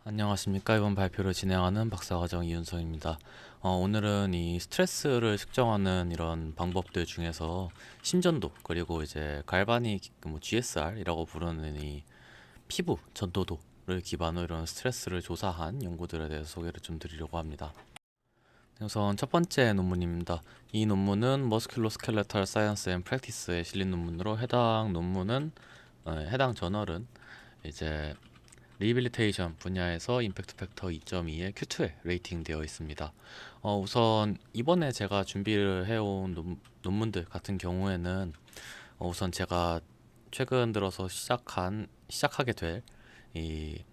안녕하십니까. 이번 발표를 진행하는 박사과정 이윤성입니다. 오늘은 이 스트레스를 측정하는 이런 방법들 중에서 심전도 그리고 이제 갈바닉 뭐 GSR이라고 부르는 이 피부 전도도를 기반으로 이런 스트레스를 조사한 연구들에 대해서 소개를 좀 드리려고 합니다. 우선 첫 번째 논문입니다. 이 논문은 머스큘로스켈레탈 사이언스 앤 프랙티스에 실린 논문으로 해당 저널은 이제 리빌리테이션 분야에서 임팩트 팩터 2.2의 Q2에 레이팅되어 있습니다. 우선 이번에 제가 준비를 해온 논문들 같은 경우에는 우선 제가 최근 들어서 시작하게 될 이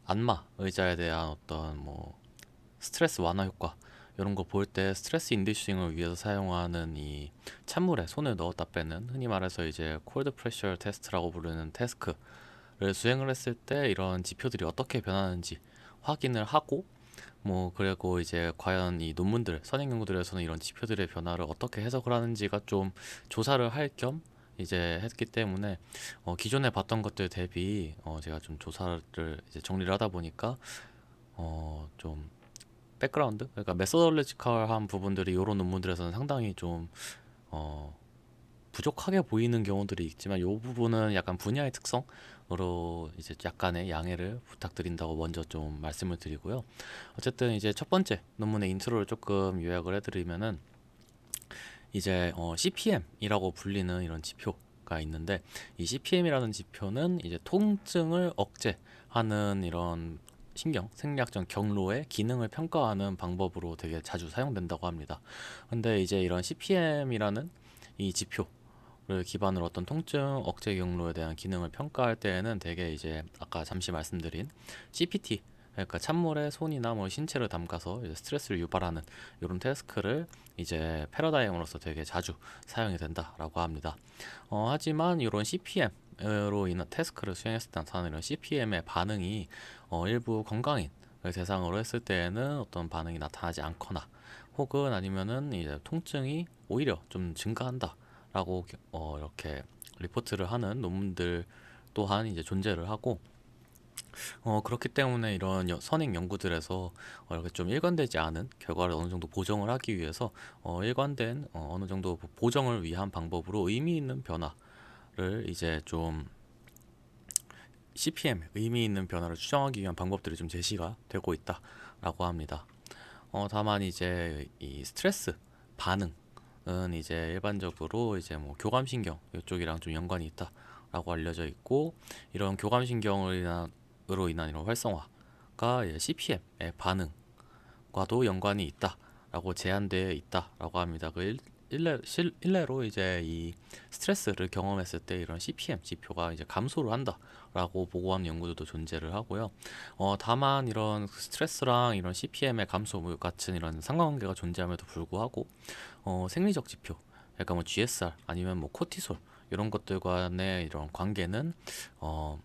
안마 의자에 대한 어떤 뭐 스트레스 완화 효과 이런 거 볼 때 스트레스 인디싱을 위해서 사용하는 이 찬물에 손을 넣었다 빼는 흔히 말해서 이제 콜드 프레셔 테스트라고 부르는 테스크를 수행을 했을 때 이런 지표들이 어떻게 변하는지 확인을 하고 뭐 그리고 이제 과연 이 논문들 선행 연구들에서는 이런 지표들의 변화를 어떻게 해석을 하는지가 좀 조사를 할 겸 이제 했기 때문에 기존에 봤던 것들 대비 제가 좀 조사를 이제 정리를 하다 보니까 좀 백그라운드 그러니까 메소돌로지컬한 부분들이 이런 논문들에서는 상당히 좀 어, 부족하게 보이는 경우들이 있지만 이 부분은 약간 분야의 특성으로 이제 약간의 양해를 부탁드린다고 먼저 좀 말씀을 드리고요. 어쨌든 이제 첫 번째 논문의 인트로를 조금 요약을 해드리면은 이제 CPM이라고 불리는 이런 지표가 있는데 이 CPM이라는 지표는 이제 통증을 억제하는 이런 생리학적 경로의 기능을 평가하는 방법으로 되게 자주 사용된다고 합니다. 근데 이제 이런 CPM이라는 이 지표를 기반으로 어떤 통증 억제 경로에 대한 기능을 평가할 때에는 되게 이제 아까 잠시 말씀드린 CPT 그러니까 찬물에 손이나 뭐 신체를 담가서 이제 스트레스를 유발하는 이런 태스크를 이제 패러다임으로서 되게 자주 사용이 된다라고 합니다. 하지만 이런 CPM으로 인한 태스크를 수행했을 때 나타나는 이런 CPM의 반응이 일부 건강인을 대상으로 했을 때에는 어떤 반응이 나타나지 않거나 혹은 아니면은 이제 통증이 오히려 좀 증가한다라고 이렇게 리포트를 하는 논문들 또한 이제 존재를 하고 그렇기 때문에 이런 선행 연구들에서 이렇게 좀 일관되지 않은 결과를 어느 정도 보정을 하기 위해서 일관된 어느 정도 보정을 위한 방법으로 의미 있는 변화를 이제 좀 CPM 의미 있는 변화를 추정하기 위한 방법들이 좀 제시가 되고 있다라고 합니다. 다만 이제 이 스트레스 반응은 이제 일반적으로 이제 뭐 교감신경 이쪽이랑 좀 연관이 있다라고 알려져 있고 이런 교감신경으로 인한 이런 활성화가 CPM의 반응과도 연관이 있다라고 제한되어 있다라고 합니다. 일례로 이제 이 스트레스를 경험했을 때 이런 CPM 지표가 이제 감소를 한다라고 보고하는 연구들도 존재를 하고요. 다만 이런 스트레스랑 이런 CPM의 감소 같은 이런 상관관계가 존재함에도 불구하고 생리적 지표, 그러니까 뭐 GSR 아니면 뭐 코티솔 이런 것들 간의 이런 관계는 어,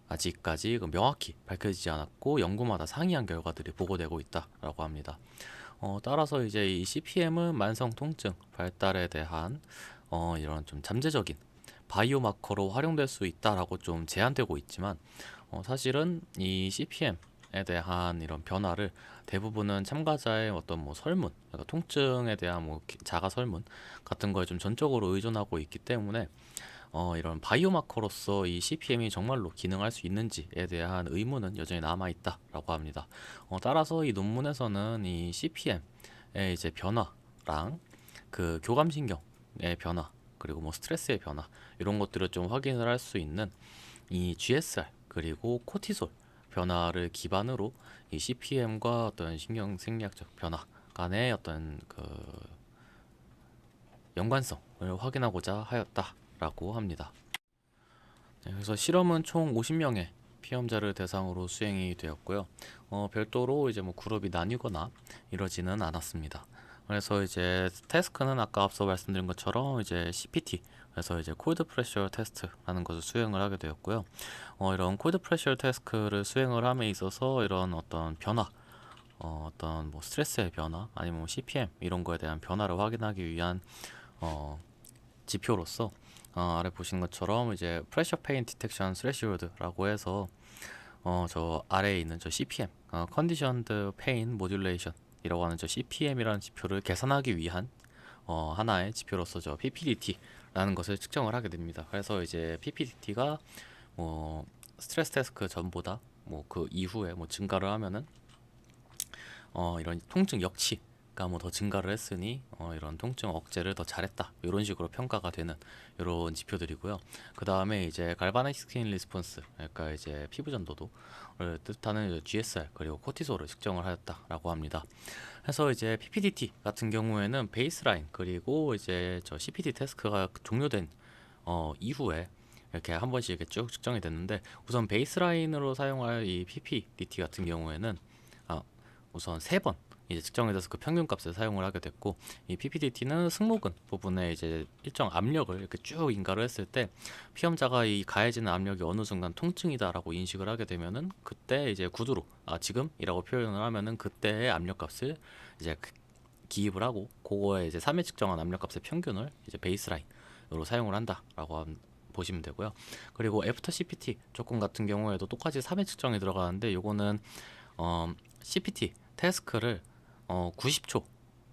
아직까지 명확히 밝혀지지 않았고 연구마다 상이한 결과들이 보고되고 있다라고 합니다. 따라서 이제 이 CPM은 만성 통증 발달에 대한 이런 좀 잠재적인 바이오마커로 활용될 수 있다라고 좀 제한되고 있지만 사실은 이 CPM에 대한 이런 변화를 대부분은 참가자의 어떤 뭐 설문, 그러니까 통증에 대한 뭐 자가 설문 같은 거에 좀 전적으로 의존하고 있기 때문에 이런 바이오마커로서 이 CPM이 정말로 기능할 수 있는지에 대한 의문은 여전히 남아 있다라고 합니다. 따라서 이 논문에서는 이 CPM의 이제 변화랑 그 교감신경의 변화 그리고 뭐 스트레스의 변화 이런 것들을 좀 확인을 할 수 있는 이 GSR 그리고 코티솔 변화를 기반으로 이 CPM과 어떤 신경 생리학적 변화 간의 어떤 그 연관성을 확인하고자 하였다라고 합니다. 네, 그래서 실험은 총 50명의 피험자를 대상으로 수행이 되었고요. 별도로 이제 뭐 그룹이 나뉘거나 이러지는 않았습니다. 그래서 이제 태스크는 아까 앞서 말씀드린 것처럼 이제 CPT 그래서 이제 콜드 프레셔 테스트라는 것을 수행을 하게 되었고요. 이런 콜드 프레셔 테스트를 수행을 함에 있어서 이런 어떤 변화, 어떤 뭐 스트레스의 변화, 아니면 뭐 CPM 이런 거에 대한 변화를 확인하기 위한 어, 지표로서 아래 보시는 것처럼 이제 프레셔 페인 디텍션 스레시홀드라고 해서 저 아래에 있는 저 CPM, Conditioned Pain Modulation이라고 하는 저 CPM이라는 지표를 계산하기 위한 하나의 지표로서 저 PPDT라는 것을 측정을 하게 됩니다. 그래서 이제 PPDT가 뭐 스트레스 테스트 전보다 뭐 그 이후에 뭐 증가를 하면은 이런 통증 역치가 뭐 더 증가를 했으니 이런 통증 억제를 더 잘했다 이런 식으로 평가가 되는 이런 지표들이고요. 그 다음에 이제 갈바닉 스킨 리스폰스, 그러니까 이제 피부 전도도를 뜻하는 GSR 그리고 코티솔을 측정을 하였다라고 합니다. 그래서 이제 PPDT 같은 경우에는 베이스라인 그리고 이제 저 CPT 테스트가 종료된 이후에 이렇게 한 번씩 이렇게 쭉 측정이 됐는데, 우선 베이스라인으로 사용할 이 PPDT 같은 경우에는 아, 우선 3번 이제 측정이 돼서 그 평균값을 사용을 하게 됐고, 이 PPDT는 승모근 부분에 이제 일정 압력을 이렇게 쭉 인가를 했을 때 피험자가 이 가해지는 압력이 어느 순간 통증이다라고 인식을 하게 되면은 그때 이제 구두로 지금이라고 표현을 하면은 그때의 압력값을 이제 기입을 하고 그거에 이제 3회 측정한 압력값의 평균을 이제 베이스라인으로 사용을 한다라고 보시면 되고요. 그리고 애프터 CPT 조건 같은 경우에도 똑같이 3회 측정이 들어가는데, 요거는 CPT 태스크를 90초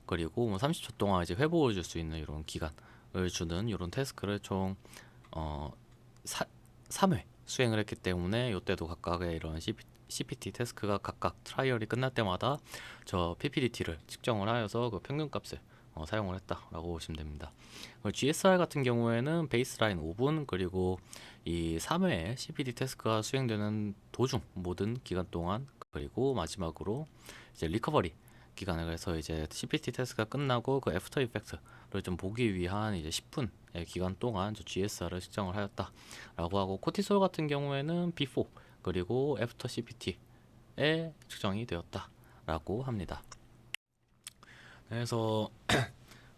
그리고 뭐 30초 동안 이제 회복을 줄 수 있는 이런 기간을 주는 이런 태스크를 총 어, 3회 수행을 했기 때문에 이때도 각각의 이런 CPT 태스크가 각각 트라이얼이 끝날 때마다 저 PPDT를 측정을 하여서 그 평균값을 사용을 했다라고 보시면 됩니다. GSR 같은 경우에는 베이스라인 5분 그리고 이 3회의 CPT 태스크가 수행되는 도중 모든 기간 동안, 그리고 마지막으로 이제 리커버리 기간을 해서 이제 CPT 테스트가 끝나고 그 애프터 이펙트를 좀 보기 위한 이제 10분의 기간 동안 저 GSR을 측정을 하였다라고 하고, 코티솔 같은 경우에는 before 그리고 애프터 CPT에 측정이 되었다라고 합니다. 그래서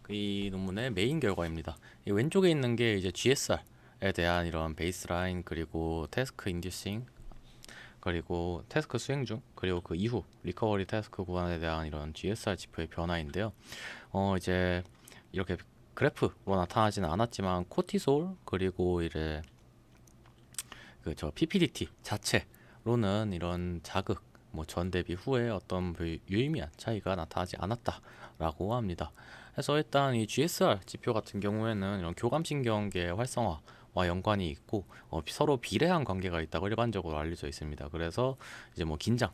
이 논문의 메인 결과입니다. 이 왼쪽에 있는 게 이제 GSR에 대한 이런 베이스라인 그리고 태스크 인듀싱 그리고 태스크 수행 중 그리고 그 이후 리커버리 태스크 구간에 대한 이런 GSR 지표의 변화인데요. 이제 이렇게 그래프로 나타나지는 않았지만 코티솔 그리고 이제 그 저 PPDT 자체로는 이런 자극 뭐 전 대비 후에 어떤 유의미한 차이가 나타나지 않았다라고 합니다. 그래서 일단 이 GSR 지표 같은 경우에는 이런 교감신경계의 활성화와 연관이 있고 서로 비례한 관계가 있다고 일반적으로 알려져 있습니다. 그래서 이제 뭐 긴장을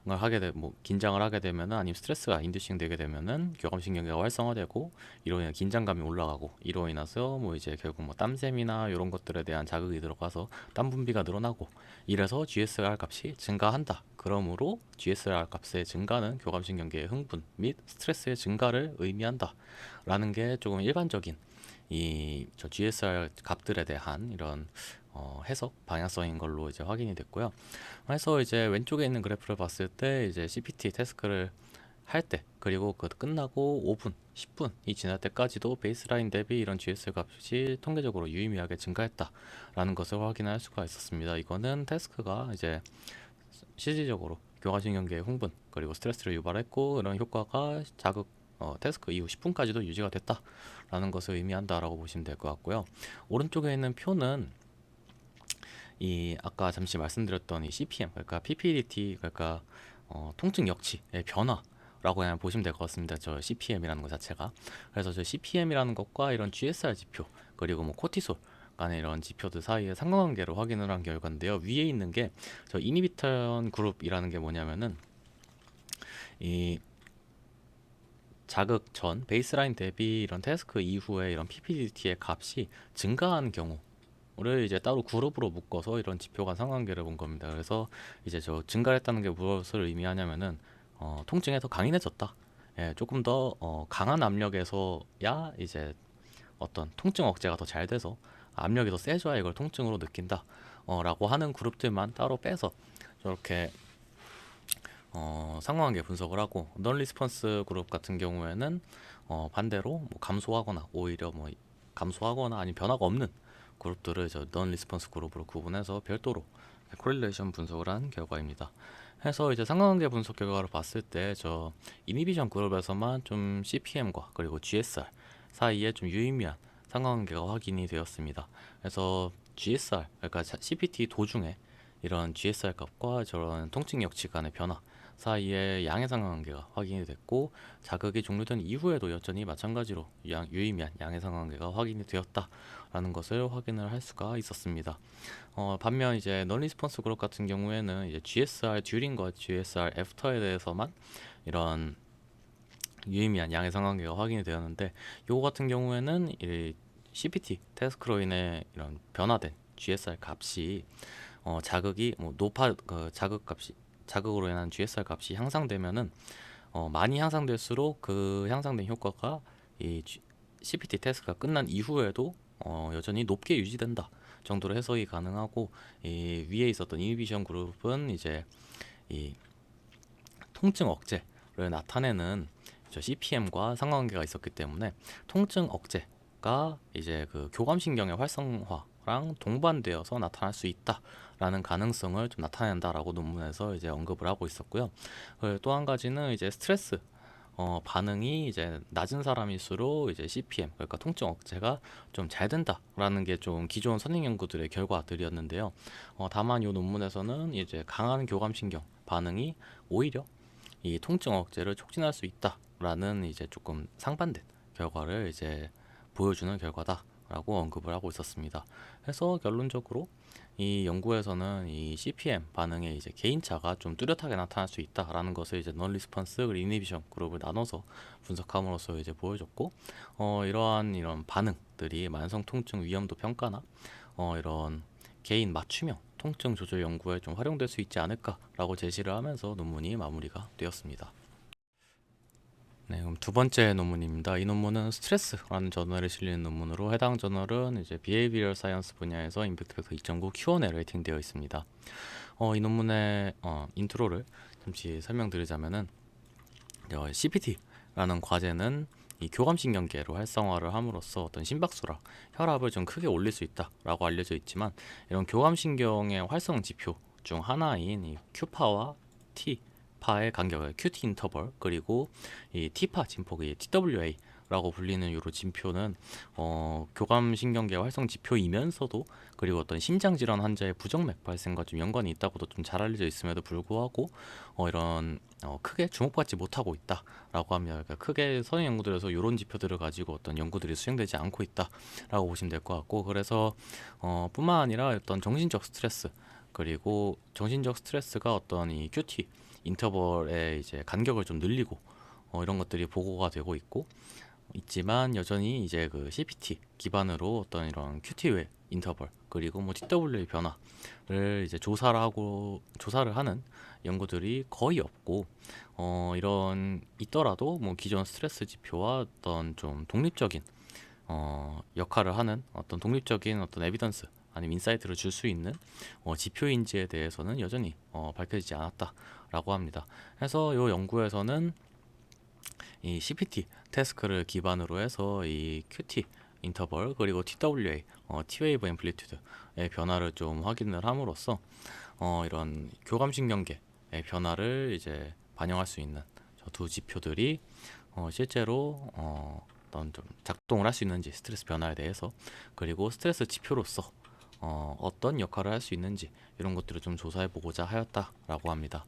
하게 되면은, 아니면 스트레스가 인듀싱 되게 되면은 교감신경계가 활성화되고 이로 인해 긴장감이 올라가고, 이로 인해서 뭐 이제 결국 뭐 땀샘이나 이런 것들에 대한 자극이 들어가서 땀 분비가 늘어나고, 이래서 GSR 값이 증가한다. 그러므로 GSR 값의 증가는 교감신경계의 흥분 및 스트레스의 증가를 의미한다 라는 게 조금 일반적인 이 저 GSR 값들에 대한 이런 해석 방향성인 걸로 이제 확인이 됐고요. 그래서 이제 왼쪽에 있는 그래프를 봤을 때 이제 CPT 태스크를 할 때, 그리고 그 끝나고 5분, 10분이 지날 때까지도 베이스라인 대비 이런 GS 값이 통계적으로 유의미하게 증가했다라는 것을 확인할 수가 있었습니다. 이거는 태스크가 이제 실질적으로 교감신경계의 흥분 그리고 스트레스를 유발했고, 이런 효과가 태스크 이후 10분까지도 유지가 됐다라는 것을 의미한다라고 보시면 될 것 같고요. 오른쪽에 있는 표는 이 아까 잠시 말씀드렸던 이 CPM, 그러니까 PPDT, 그러니까 통증 역치의 변화라고 그냥 보시면 될 것 같습니다. 저 CPM이라는 것 자체가. 그래서 저 CPM이라는 것과 이런 GSR 지표 그리고 뭐 코티솔 간의 이런 지표들 사이의 상관관계를 확인을 한 결과인데요. 위에 있는 게 저 이니비턴 그룹이라는 게 뭐냐면은, 이 자극 전 베이스라인 대비 이런 태스크 이후에 이런 PPDT의 값이 증가한 경우를 이제 따로 그룹으로 묶어서 이런 지표 간 상관관계를 본 겁니다. 그래서 이제 저 증가했다는 게 무엇을 의미하냐면은 통증에 더 강인해졌다. 예, 조금 더 강한 압력에서야 이제 어떤 통증 억제가 더 잘 돼서 압력이 더 세져야 이걸 통증으로 느낀다. 라고 하는 그룹들만 따로 빼서 저렇게 상관관계 분석을 하고, 넌 리스폰스 그룹 같은 경우에는 반대로 뭐 감소하거나 오히려 뭐 감소하거나 아니면 변화가 없는 그룹들을 넌 리스폰스 그룹으로 구분해서 별도로 코릴레이션 분석을 한 결과입니다. 해서 이제 상관관계 분석 결과를 봤을 때 저 이니비션 그룹에서만 좀 CPM과 그리고 GSR 사이에 좀 유의미한 상관관계가 확인이 되었습니다. 그래서 GSR, 그러니까 CPT 도중에 이런 GSR 값과 저런 통증 역치 간의 변화 사이에 양해상관관계가 확인이 됐고, 자극이 종료된 이후에도 여전히 마찬가지로 유의미한 양해상관관계가 확인이 되었다라는 것을 확인을 할 수가 있었습니다. 반면 이제 넌 리스폰스 그룹 같은 경우에는 이제 GSR 듀링과 GSR 애프터에 대해서만 이런 유의미한 양해상관관계가 확인이 되었는데, 요거 같은 경우에는 이 CPT 태스크로 인해 이런 변화된 GSR 값이 자극이 자극으로 인한 GSR 값이 향상되면은 많이 향상될수록 그 향상된 효과가 이 CPT 테스트가 끝난 이후에도 여전히 높게 유지된다 정도로 해석이 가능하고, 이 위에 있었던 이니비션 그룹은 이제 이 통증 억제를 나타내는 저 CPM과 상관관계가 있었기 때문에 통증 억제가 이제 그 교감신경의 활성화랑 동반되어서 나타날 수 있다라는 가능성을 좀 나타낸다라고 논문에서 이제 언급을 하고 있었고요. 또 한 가지는 이제 스트레스 반응이 이제 낮은 사람일수록 이제 CPM, 그러니까 통증 억제가 좀 잘 된다라는 게 좀 기존 선행 연구들의 결과들이었는데요. 다만 이 논문에서는 이제 강한 교감신경 반응이 오히려 이 통증 억제를 촉진할 수 있다라는 이제 조금 상반된 결과를 이제 보여주는 결과다라고 언급을 하고 있었습니다. 그래서 결론적으로 이 연구에서는 이 CPM 반응의 이제 개인차가 좀 뚜렷하게 나타날 수 있다라는 것을 이제 넌 리스폰스 그리고 이니비션 그룹을 나눠서 분석함으로써 이제 보여줬고, 이런 반응들이 만성 통증 위험도 평가나 이런 개인 맞춤형 통증 조절 연구에 좀 활용될 수 있지 않을까라고 제시를 하면서 논문이 마무리가 되었습니다. 네, 그럼 두 번째 논문입니다. 이 논문은 스트레스라는 저널에 실리는 논문으로, 해당 저널은 이제 비헤이비얼 사이언스 분야에서 임팩트 팩터 2.9 Q&A 레이팅되어 있습니다. 이 논문의 인트로를 잠시 설명드리자면은, CPT라는 과제는 이 교감신경계로 활성화를 함으로써 어떤 심박수랑 혈압을 좀 크게 올릴 수 있다라고 알려져 있지만, 이런 교감신경의 활성 지표 중 하나인 이 Q파와 T파의 간격을 QT 인터벌, 그리고 이 T파 진폭이 TWA 라고 불리는 요로 진표는 교감신경계 활성 지표이면서도, 그리고 어떤 심장질환 환자의 부정맥 발생과 좀 연관이 있다고도 좀 잘 알려져 있음에도 불구하고 이런 크게 주목받지 못하고 있다라고 합니다. 그러니까 크게 선행 연구들에서 이런 지표들을 가지고 어떤 연구들이 수행되지 않고 있다라고 보시면 될 것 같고, 그래서 뿐만 아니라 어떤 정신적 스트레스, 그리고 정신적 스트레스가 어떤 이 QT 인터벌의 이제 간격을 좀 늘리고 이런 것들이 보고가 되고 있지만, 여전히 이제 그 CPT 기반으로 어떤 이런 QT 외 인터벌, 그리고 뭐 TW의 변화를 이제 조사를 하는 연구들이 거의 없고, 이런 있더라도 뭐 기존 스트레스 지표와 어떤 좀 독립적인 역할을 하는 어떤 독립적인 어떤 에비던스 아니면 인사이트를 줄 수 있는 지표인지에 대해서는 여전히 밝혀지지 않았다라고 합니다. 그래서 이 연구에서는 이 CPT 태스크를 기반으로 해서 이 QT 인터벌, 그리고 TWA T웨이브 앰플리튜드의 변화를 좀 확인을 함으로써 이런 교감신경계의 변화를 이제 반영할 수 있는 저 두 지표들이 실제로 어떤 좀 작동을 할 수 있는지, 스트레스 변화에 대해서, 그리고 스트레스 지표로서 어떤 역할을 할 수 있는지, 이런 것들을 좀 조사해 보고자 하였다라고 합니다.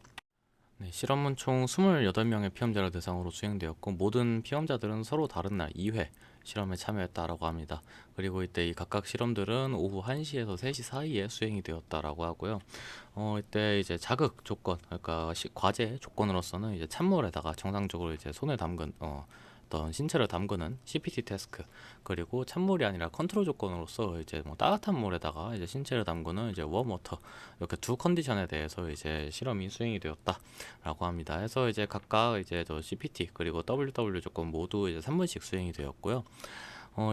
네, 실험은 총 28명의 피험자를 대상으로 수행되었고, 모든 피험자들은 서로 다른 날 2회 실험에 참여했다라고 합니다. 그리고 이때 이 각각 실험들은 오후 1시에서 3시 사이에 수행이 되었다라고 하고요. 이때 이제 자극 조건, 그러니까 과제 조건으로서는 이제 찬물에다가 정상적으로 이제 손을 담근 어떤 신체를 담그는 CPT 태스크, 그리고 찬물이 아니라 컨트롤 조건으로서 이제 뭐 따뜻한 물에다가 이제 신체를 담그는 이제 웜워터, 이렇게 두 컨디션에 대해서 이제 실험이 수행이 되었다라고 합니다. 해서 이제 각각 이제 저 CPT 그리고 WW 조건 모두 이제 3분씩 수행이 되었고요.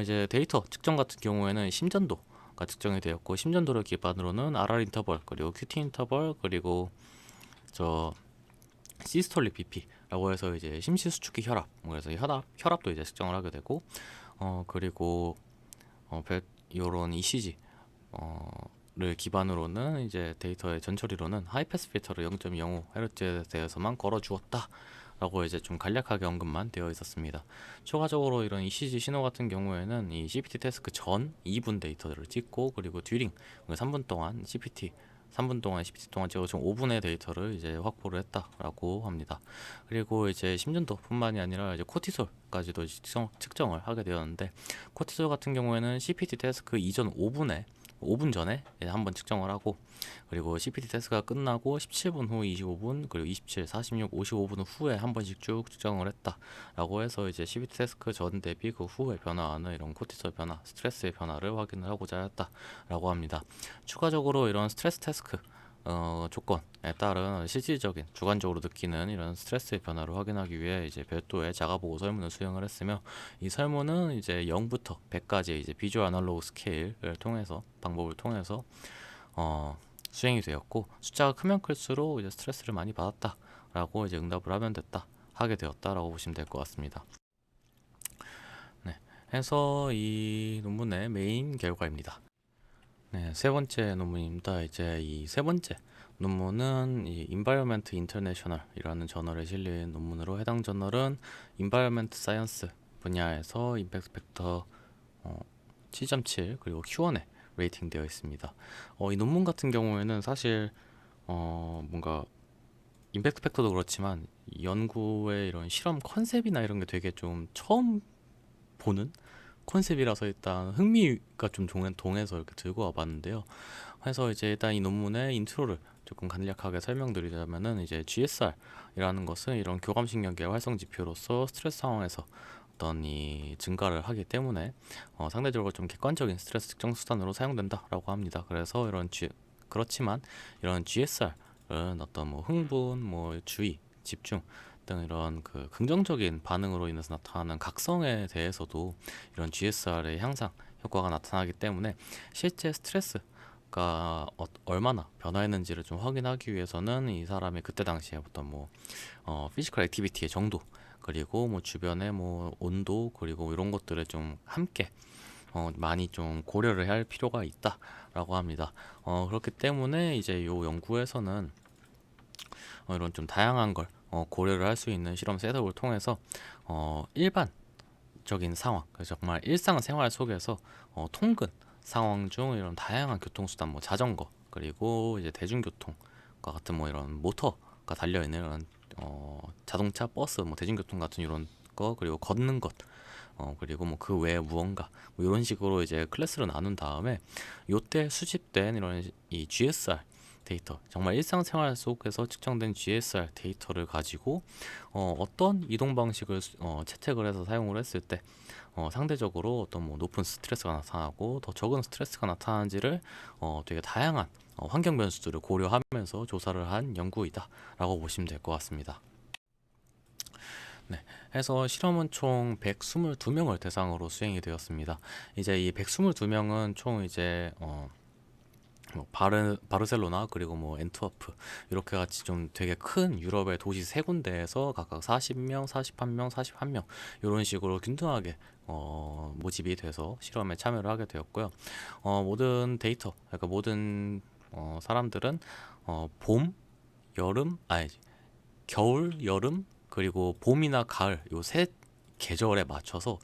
이제 데이터 측정 같은 경우에는 심전도가 측정이 되었고, 심전도를 기반으로는 RR 인터벌, 그리고 QT 인터벌, 그리고 저 시스톨릭 BP라고 해서 이제 심시수축기 혈압, 그래서 혈압도 이제 측정을 하게 되고, 그리고 요런 ECG 를 기반으로는 이제 데이터의 전처리로는 하이패스 필터를 0.05Hz에 대해서만 걸어 주었다 라고 이제 좀 간략하게 언급만 되어 있었습니다. 추가적으로 이런 ECG 신호 같은 경우에는 이 CPT 태스크 전 2분 데이터를 찍고, 그리고 듀링 3분 동안 CPT 3분 동안 CPT 동안 찍어 총 5분의 데이터를 이제 확보를 했다라고 합니다. 그리고 이제 심전도뿐만이 아니라 이제 코티솔까지도 측정을 하게 되었는데, 코티솔 같은 경우에는 CPT 태스크 이전 5분 전에 한번 측정을 하고, 그리고 CPT 테스트가 끝나고 17분 후 25분, 그리고 27, 46, 55분 후에 한 번씩 쭉 측정을 했다라고 해서 이제 CPT 테스트 전 대비 그 후에 변화하는 이런 코티솔 변화, 스트레스의 변화를 확인을 하고자 했다라고 합니다. 추가적으로 이런 스트레스 테스트 조건에 따른 실질적인 주관적으로 느끼는 이런 스트레스의 변화를 확인하기 위해 이제 별도의 자가보고 설문을 수행을 했으며, 이 설문은 이제 0부터 100까지 이제 비주얼 아날로그 스케일을 통해서 방법을 통해서 수행이 되었고, 숫자가 크면 클수록 이제 스트레스를 많이 받았다라고 이제 응답을 하게 되었다라고 보시면 될 것 같습니다. 네, 해서 이 논문의 메인 결과입니다. 네, 세 번째 논문입니다. 이제 이 세 번째 논문은 이 Environment International이라는 저널에 실린 논문으로, 해당 저널은 Environment Science 분야에서 임팩트 팩터 7.7 그리고 Q1에 레이팅 되어 있습니다. 이 논문 같은 경우에는 사실 뭔가 임팩트 팩터도 그렇지만 연구의 이런 실험 컨셉이나 이런 게 되게 좀 처음 보는 컨셉이라서 일단 흥미가 좀 동해서 이렇게 들고 와봤는데요. 그래서 이제 일단 이 논문의 인트로를 조금 간략하게 설명드리자면은, 이제 GSR이라는 것은 이런 교감신경계의 활성 지표로서 스트레스 상황에서 어떤 이 증가를 하기 때문에 상대적으로 좀 객관적인 스트레스 측정 수단으로 사용된다라고 합니다. 그래서 그렇지만 이런 GSR은 어떤 뭐 흥분, 뭐 주의, 집중 등 이런 그 긍정적인 반응으로 인해서 나타나는 각성에 대해서도 이런 GSR의 향상 효과가 나타나기 때문에, 실제 스트레스가 얼마나 변화했는지를 좀 확인하기 위해서는 이 사람의 그때 당시에 어떤 뭐 피지컬 액티비티의 정도, 그리고 뭐 주변의 뭐 온도, 그리고 이런 것들을 좀 함께 많이 좀 고려를 할 필요가 있다라고 합니다. 그렇기 때문에 이제 요 연구에서는 이런 좀 다양한 걸 고려를 할 수 있는 실험 셋업을 통해서 일반적인 상황, 그래서 정말 일상생활 속에서 통근 상황 중 이런 다양한 교통수단, 뭐 자전거, 그리고 이제 대중교통과 같은 뭐 이런 모터가 달려있는 이런 자동차, 버스, 뭐 대중교통 같은 이런 거, 그리고 걷는 것, 그리고 뭐 그 외에 무언가, 뭐 이런 식으로 이제 클래스를 나눈 다음에 요때 수집된 이런 이 GSR 데이터, 정말 일상생활 속에서 측정된 GSR 데이터를 가지고 어떤 이동 방식을 채택을 해서 사용을 했을 때 상대적으로 어떤 뭐 높은 스트레스가 나타나고 더 적은 스트레스가 나타나는지를 되게 다양한 환경 변수들을 고려하면서 조사를 한 연구이다라고 보시면 될 것 같습니다. 네, 해서 실험은 총 122명을 대상으로 수행이 되었습니다. 이제 이 122명은 총 이제 뭐 바르셀로나, 그리고 뭐 엔트워프, 이렇게 같이 좀 되게 큰 유럽의 도시 세 군데에서 각각 40명, 41명, 41명 이런 식으로 균등하게 모집이 돼서 실험에 참여를 하게 되었고요. 모든 데이터, 그러니까 모든 사람들은 봄, 여름, 아니 겨울, 여름, 그리고 봄이나 가을 요 세 계절에 맞춰서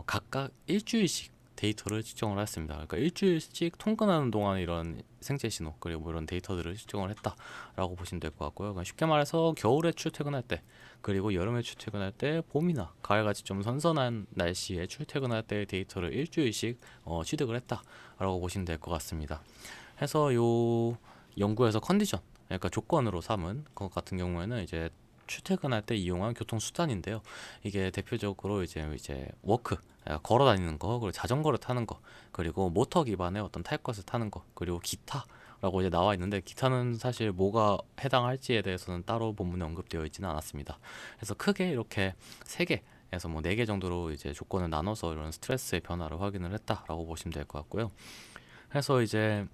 각각 일주일씩 데이터를 측정을 했습니다. 그러니까 일주일씩 통근하는 동안 이런 생체 신호, 그리고 뭐 이런 데이터들을 측정을 했다라고 보시면 될 것 같고요. 그러니까 쉽게 말해서 겨울에 출퇴근할 때, 그리고 여름에 출퇴근할 때, 봄이나 가을같이 좀 선선한 날씨에 출퇴근할 때의 데이터를 일주일씩 취득을 했다라고 보시면 될 것 같습니다. 해서 요 연구에서 컨디션, 그러니까 조건으로 삼은 것 같은 경우에는 이제 출퇴근할 때 이용한 교통 수단인데요. 이게 대표적으로 이제 워크, 걸어 다니는 거, 그리고 자전거를 타는 거, 그리고 모터 기반의 어떤 탈 것을 타는 거, 그리고 기타라고 이제 나와 있는데, 기타는 사실 뭐가 해당할지에 대해서는 따로 본문에 언급되어 있지는 않았습니다. 그래서 크게 이렇게 세 개에서 뭐 네 개 정도로 이제 조건을 나눠서 이런 스트레스의 변화를 확인을 했다라고 보시면 될 것 같고요. 그래서 이제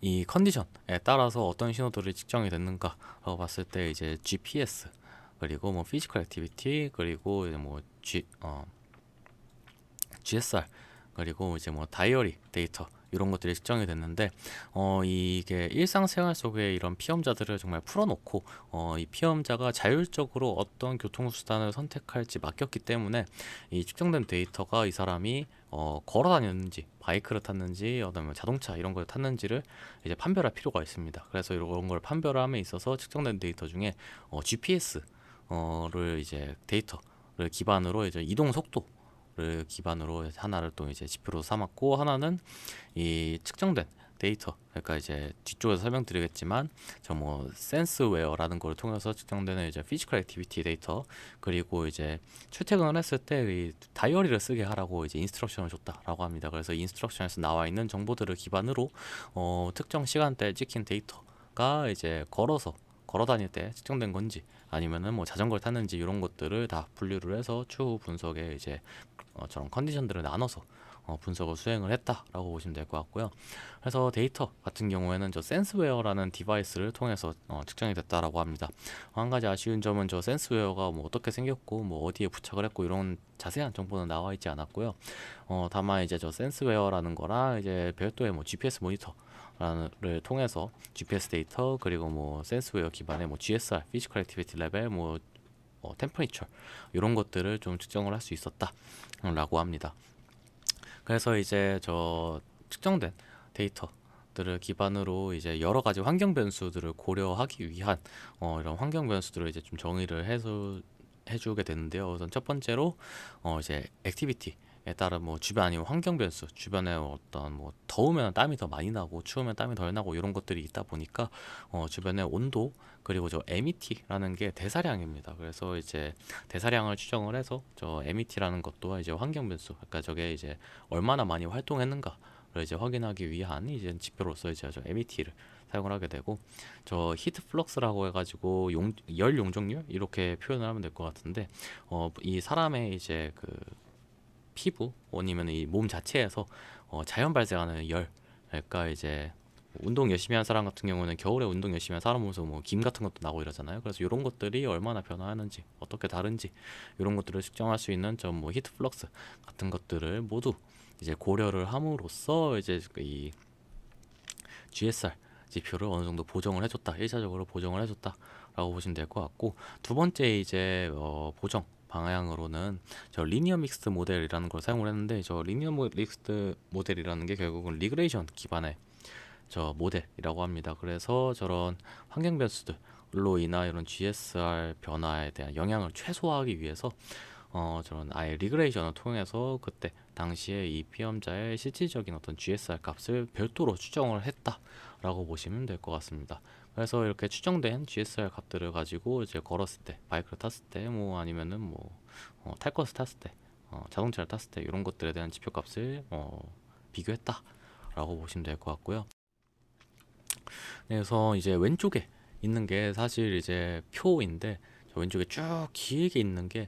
이 컨디션에 따라서 어떤 신호들이 측정이 됐는가라고 봤을 때, 이제 GPS, 그리고 뭐 피지컬 액티비티, 그리고 이제 뭐 GSR, 그리고 이제 뭐 다이어리 데이터, 이런 것들이 측정이 됐는데 이게 일상생활 속에 이런 피험자들을 정말 풀어놓고 이 피험자가 자율적으로 어떤 교통수단을 선택할지 맡겼기 때문에 이 측정된 데이터가 이 사람이 걸어 다녔는지 바이크를 탔는지 어떤 자동차 이런 걸 탔는지를 이제 판별할 필요가 있습니다. 그래서 이런 걸 판별함에 있어서 측정된 데이터 중에 GPS를 이제 데이터를 기반으로 이제 이동 속도를 기반으로 하나를 또 이제 지표로 삼았고, 하나는 이 측정된 데이터, 그러니까 이제 뒤쪽에서 설명드리겠지만 저 뭐 센스웨어라는 걸 통해서 측정되는 이제 피지컬 액티비티 데이터, 그리고 이제 출퇴근을 했을 때 이 다이어리를 쓰게 하라고 이제 인스트럭션을 줬다라고 합니다. 그래서 인스트럭션에서 나와 있는 정보들을 기반으로 특정 시간대에 찍힌 데이터가 이제 걸어 다닐 때 측정된 건지 아니면은 뭐 자전거를 탔는지 이런 것들을 다 분류를 해서 추후 분석에 이제 저런 컨디션들을 나눠서 분석을 수행을 했다라고 보시면 될 것 같고요. 그래서 데이터 같은 경우에는 저 센스웨어라는 디바이스를 통해서 측정이 됐다라고 합니다. 한 가지 아쉬운 점은 저 센스웨어가 뭐 어떻게 생겼고 뭐 어디에 부착을 했고 이런 자세한 정보는 나와 있지 않았고요. 다만 이제 저 센스웨어라는 거랑 이제 별도의 뭐 GPS 모니터를 통해서 GPS 데이터, 그리고 뭐 센스웨어 기반의 뭐 GSR, 피지컬 액티비티 레벨, 뭐 템퍼리처 이런 것들을 좀 측정을 할 수 있었다라고 합니다. 그래서 이제 저 측정된 데이터들을 기반으로 이제 여러 가지 환경 변수들을 고려하기 위한 이런 환경 변수들을 이제 좀 정의를 해서 해주게 되는데요. 우선 첫 번째로 이제 액티비티에 따른 뭐 주변 아니면 환경 변수, 주변에 어떤 뭐 더우면 땀이 더 많이 나고 추우면 땀이 덜 나고 이런 것들이 있다 보니까 주변의 온도, 그리고 저 MET라는 게 대사량입니다. 그래서 이제 대사량을 추정을 해서 저 MET라는 것도 이제 환경 변수, 그러니까 저게 이제 얼마나 많이 활동했는가를 이제 확인하기 위한 이제 지표로서 이제 저 MET를 사용을 하게 되고, 저 히트 플럭스라고 해가지고 열 용적률 이렇게 표현을 하면 될 것 같은데, 이 사람의 이제 그 피부 아니면 이 몸 자체에서 자연 발생하는 열, 그러니까 이제 운동 열심히 한 사람 같은 경우는 겨울에 운동 열심히 한 사람 보면서 뭐 김 같은 것도 나고 이러잖아요. 그래서 이런 것들이 얼마나 변화하는지, 어떻게 다른지 이런 것들을 측정할 수 있는 좀 뭐 히트 플럭스 같은 것들을 모두 이제 고려를 함으로써 이제 이 GSR 지표를 어느 정도 보정을 해줬다, 일차적으로 보정을 해줬다라고 보시면 될 것 같고, 두 번째 이제 보정 방향으로는 저 리니어 믹스드 모델이라는 걸 사용을 했는데, 저 리니어 믹스드 모델이라는 게 결국은 리그레이션 기반의 저 모델이라고 합니다. 그래서 저런 환경 변수들로 인한 이런 GSR 변화에 대한 영향을 최소화하기 위해서 저런 아예 리그레이션을 통해서 그때 당시에 이 피험자의 실질적인 어떤 GSR 값을 별도로 추정을 했다라고 보시면 될 것 같습니다. 그래서 이렇게 추정된 GSR 값들을 가지고 이제 걸었을 때, 바이크를 탔을 때, 뭐 아니면은 뭐 탈 것을 탔을 때, 자동차를 탔을 때 이런 것들에 대한 지표 값을 비교했다라고 보시면 될 것 같고요. 그래서 이제 왼쪽에 있는 게 사실 이제 표인데, 저 왼쪽에 쭉 길게 있는 게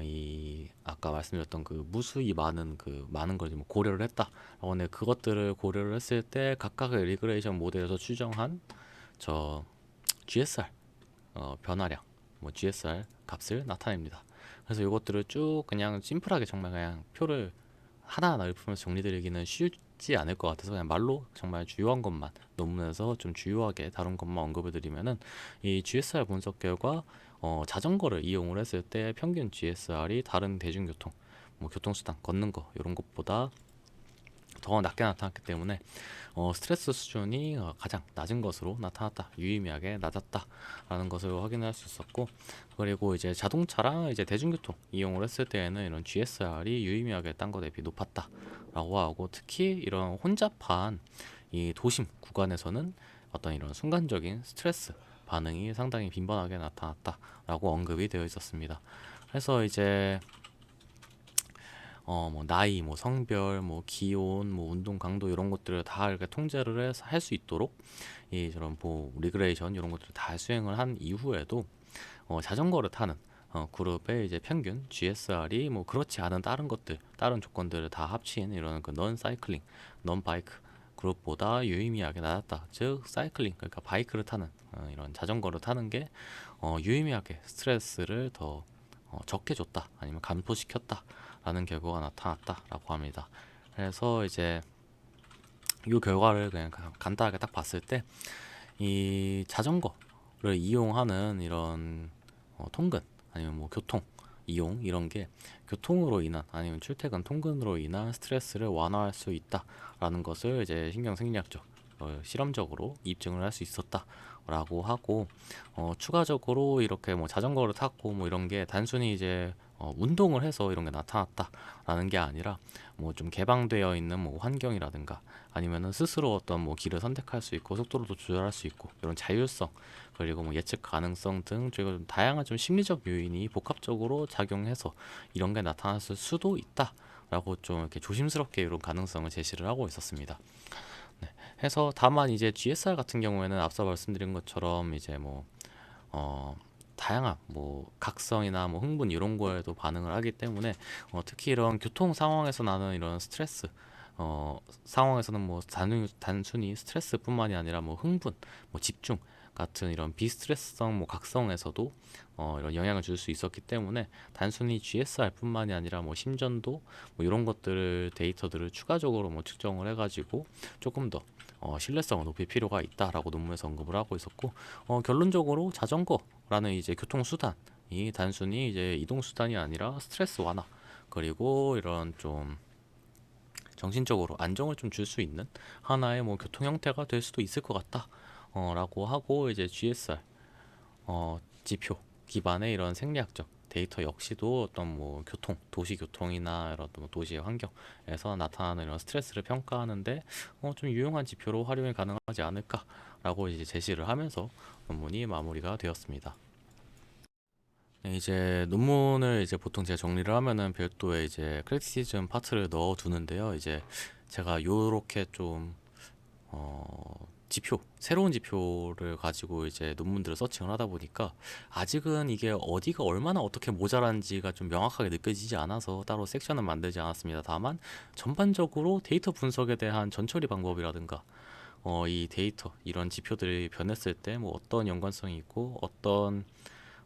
이 아까 말씀드렸던 그 무수히 많은 걸 뭐 고려를 했다라고 하는데, 그것들을 고려를 했을 때 각각의 리그레이션 모델에서 추정한 저 GSR 변화량, 뭐 GSR 값을 나타냅니다. 그래서 이것들을 쭉 그냥 심플하게 정말 그냥 표를 하나하나 읊으면서 정리드리기는 쉽지 않을 것 같아서 그냥 말로 정말 주요한 것만, 논문에서 좀 주요하게 다룬 것만 언급을 드리면은, 이 GSR 분석 결과 자전거를 이용을 했을 때 평균 GSR이 다른 대중교통, 뭐 교통수단 걷는 거 이런 것보다 더 낮게 나타났기 때문에 스트레스 수준이 가장 낮은 것으로 나타났다, 유의미하게 낮았다라는 것을 확인할 수 있었고, 그리고 이제 자동차랑 이제 대중교통 이용을 했을 때에는 이런 GSR이 유의미하게 딴 거 대비 높았다라고 하고, 특히 이런 혼잡한 이 도심 구간에서는 어떤 이런 순간적인 스트레스 반응이 상당히 빈번하게 나타났다라고 언급이 되어 있었습니다. 그래서 이제 뭐 나이, 뭐 성별, 뭐 기온, 뭐 운동 강도 이런 것들을 다 이렇게 통제를 해서 할 수 있도록 이 저런 뭐 리그레이션 이런 것들을 다 수행을 한 이후에도 자전거를 타는 그룹의 이제 평균 GSR이 뭐 그렇지 않은 다른 것들, 다른 조건들을 다 합친 이런 그 넌 사이클링, 넌 바이크 그룹보다 유의미하게 낮았다. 즉 사이클링, 그러니까 바이크를 타는 이런 자전거를 타는 게 유의미하게 스트레스를 더 적게 줬다, 아니면 감소시켰다라는 결과가 나타났다라고 합니다. 그래서 이제 이 결과를 그냥 간단하게 딱 봤을 때 이 자전거를 이용하는 이런 통근 아니면 뭐 교통 이용 이런 게 교통으로 인한 아니면 출퇴근 통근으로 인한 스트레스를 완화할 수 있다라는 것을 이제 신경 생리학적 실험적으로 입증을 할 수 있었다라고 하고 추가적으로 이렇게 뭐 자전거를 탔고 뭐 이런 게 단순히 이제 운동을 해서 이런 게 나타났다라는 게 아니라 뭐 좀 개방되어 있는 뭐 환경이라든가 아니면은 스스로 어떤 뭐 길을 선택할 수 있고 속도도 조절할 수 있고 이런 자율성 그리고 뭐 예측 가능성 등 좀 다양한 좀 심리적 요인이 복합적으로 작용해서 이런 게 나타났을 수도 있다라고 좀 이렇게 조심스럽게 이런 가능성을 제시를 하고 있었습니다. 네. 해서 다만 이제 GSR 같은 경우에는 앞서 말씀드린 것처럼 이제 뭐 어, 다양한 뭐 각성이나 뭐 흥분 이런 거에도 반응을 하기 때문에 특히 이런 교통 상황에서 나는 이런 스트레스 상황에서는 뭐 단순히 스트레스뿐만이 아니라 뭐 흥분, 뭐 집중 같은 이런 비스트레스성 뭐 각성에서도 이런 영향을 줄 수 있었기 때문에 단순히 GSR뿐만이 아니라 뭐 심전도 뭐 이런 것들을 데이터들을 추가적으로 뭐 측정을 해가지고 조금 더 신뢰성을 높일 필요가 있다라고 논문에서 언급을 하고 있었고 결론적으로 자전거라는 이제 교통수단이 단순히 이제 이동수단이 아니라 스트레스 완화 그리고 이런 좀 정신적으로 안정을 좀 줄 수 있는 하나의 뭐 교통 형태가 될 수도 있을 것 같다 라고 하고 이제 GSR 지표 기반의 이런 생리학적 데이터 역시도 어떤 뭐 교통, 도시 교통이나 이런 뭐 도시의 환경에서 나타나는 이런 스트레스를 평가하는데 좀 유용한 지표로 활용이 가능하지 않을까라고 이제 제시를 하면서 논문이 마무리가 되었습니다. 네, 이제 논문을 이제 보통 제가 정리를 하면은 별도의 이제 크리티시즘 파트를 넣어 두는데요. 이제 제가 요렇게 좀 지표, 새로운 지표를 가지고 이제 논문들을 서칭을 하다 보니까 아직은 이게 어디가 얼마나 어떻게 모자란지가 좀 명확하게 느껴지지 않아서 따로 섹션은 만들지 않았습니다. 다만 전반적으로 데이터 분석에 대한 전처리 방법이라든가 이 데이터, 이런 지표들이 변했을 때 뭐 어떤 연관성이 있고 어떤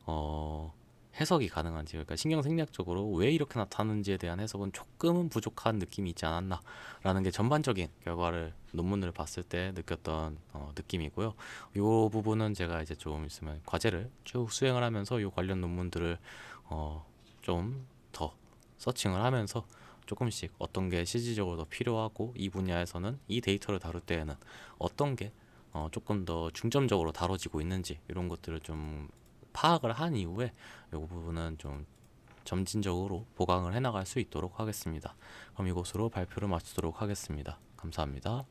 어, 해석이 가능한지, 그러니까 신경생리학적으로 왜 이렇게 나타나는지에 대한 해석은 조금은 부족한 느낌이 있지 않았나라는 게 전반적인 결과를 논문을 봤을 때 느꼈던 느낌이고요. 이 부분은 제가 이제 좀 있으면 과제를 쭉 수행을 하면서 이 관련 논문들을 좀 더 서칭을 하면서 조금씩 어떤 게 실질적으로 더 필요하고 이 분야에서는 이 데이터를 다룰 때에는 어떤 게 조금 더 중점적으로 다뤄지고 있는지 이런 것들을 좀 파악을 한 이후에 이 부분은 좀 점진적으로 보강을 해나갈 수 있도록 하겠습니다. 그럼 이것으로 발표를 마치도록 하겠습니다. 감사합니다.